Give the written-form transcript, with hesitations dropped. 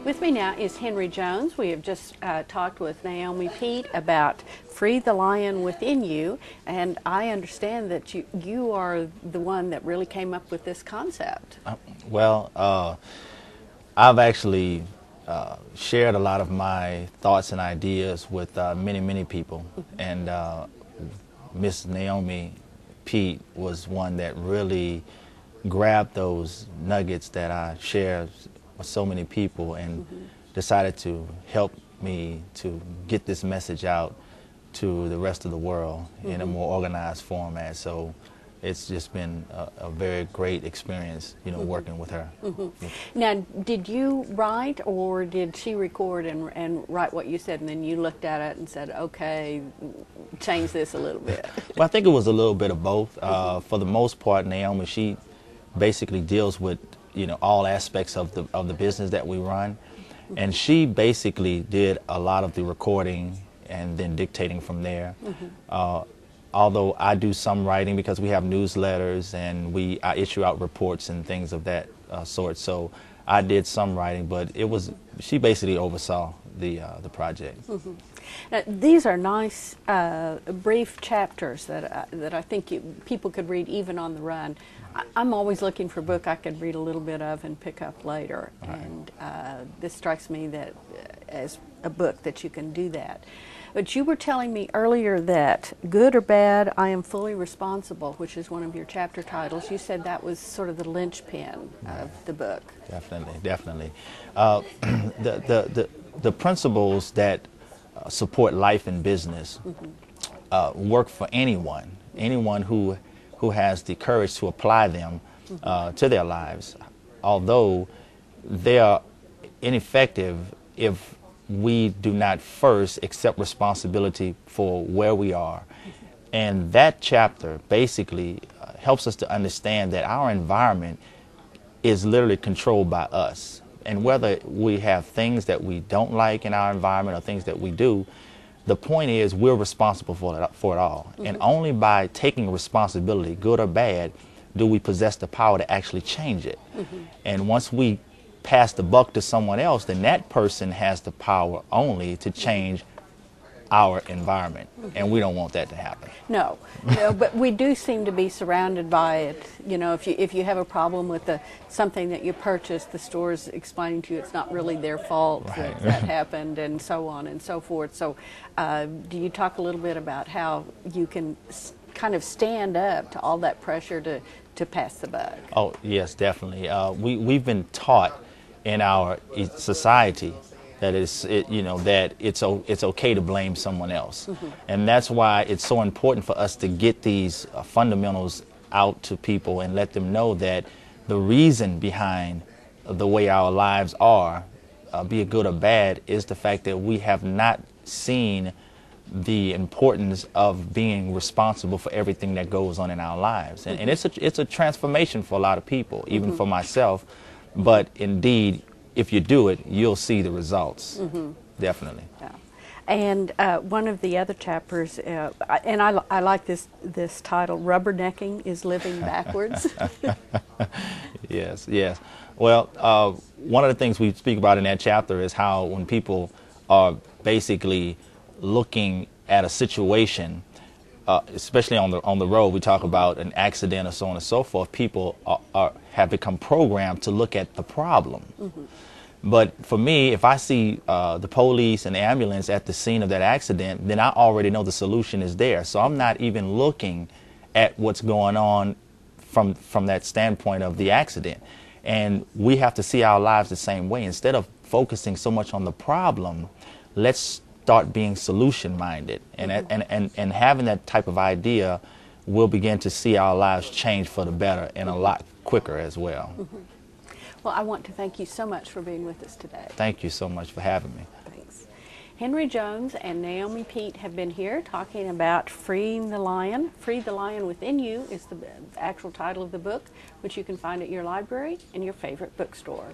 With me now is Henry Jones. We have just talked with Naomi Pete about Free the Lion Within You, and I understand that you are the one that really came up with this concept. I've actually shared a lot of my thoughts and ideas with many people, and Miss Naomi Pete was one that really grabbed those nuggets that I shared with so many people and decided to help me to get this message out to the rest of the world in a more organized format. So it's just been a very great experience, working with her. Now, did you write, or did she record and write what you said, and then you looked at it and said, okay, change this a little bit? Well, I think it was a little bit of both. For the most part, Naomi, she basically deals with all aspects of the business that we run, and she basically did a lot of the recording and then dictating from there. Although I do some writing because we have newsletters and I issue out reports and things of that sort. So I did some writing, but she basically oversaw the project. Now, these are nice, brief chapters that I think people could read even on the run. I'm always looking for a book I could read a little bit of and pick up later, and this strikes me that as a book that you can do that. But you were telling me earlier that Good or Bad, I Am Fully Responsible, which is one of your chapter titles. You said that was sort of the linchpin of the book. Definitely. The principles that support life and business work for anyone who has the courage to apply them to their lives, although they are ineffective if we do not first accept responsibility for where we are. And that chapter basically helps us to understand that our environment is literally controlled by us. And whether we have things that we don't like in our environment or things that we do, the point is we're responsible for it all. And only by taking responsibility, good or bad, do we possess the power to actually change it. And once we pass the buck to someone else, then that person has the power only to change our environment. And we don't want that to happen. No, but we do seem to be surrounded by it. If you have a problem with something that you purchased, the store's explaining to you it's not really their fault that happened, and so on and so forth. So do you talk a little bit about how you can kind of stand up to all that pressure to pass the buck? Oh, yes, definitely. We've been taught in our society that it's okay to blame someone else, and that's why it's so important for us to get these fundamentals out to people and let them know that the reason behind the way our lives are, be it good or bad, is the fact that we have not seen the importance of being responsible for everything that goes on in our lives, and it's a transformation for a lot of people, even for myself. But indeed, if you do it, you'll see the results. Definitely. Yeah. And one of the other chapters, and I like this title, Rubbernecking is Living Backwards. Yes. Well, one of the things we speak about in that chapter is how when people are basically looking at a situation, especially on the road, we talk about an accident or so on and so forth, people have become programmed to look at the problem. But for me, if I see the police and the ambulance at the scene of that accident, then I already know the solution is there. So I'm not even looking at what's going on from that standpoint of the accident. And we have to see our lives the same way. Instead of focusing so much on the problem, let's start being solution-minded. And having that type of idea, we'll begin to see our lives change for the better and a lot quicker as well. Well, I want to thank you so much for being with us today. Thank you so much for having me. Thanks. Henry Jones and Naomi Pete have been here talking about Freeing the Lion. Free the Lion Within You is the actual title of the book, which you can find at your library and your favorite bookstore.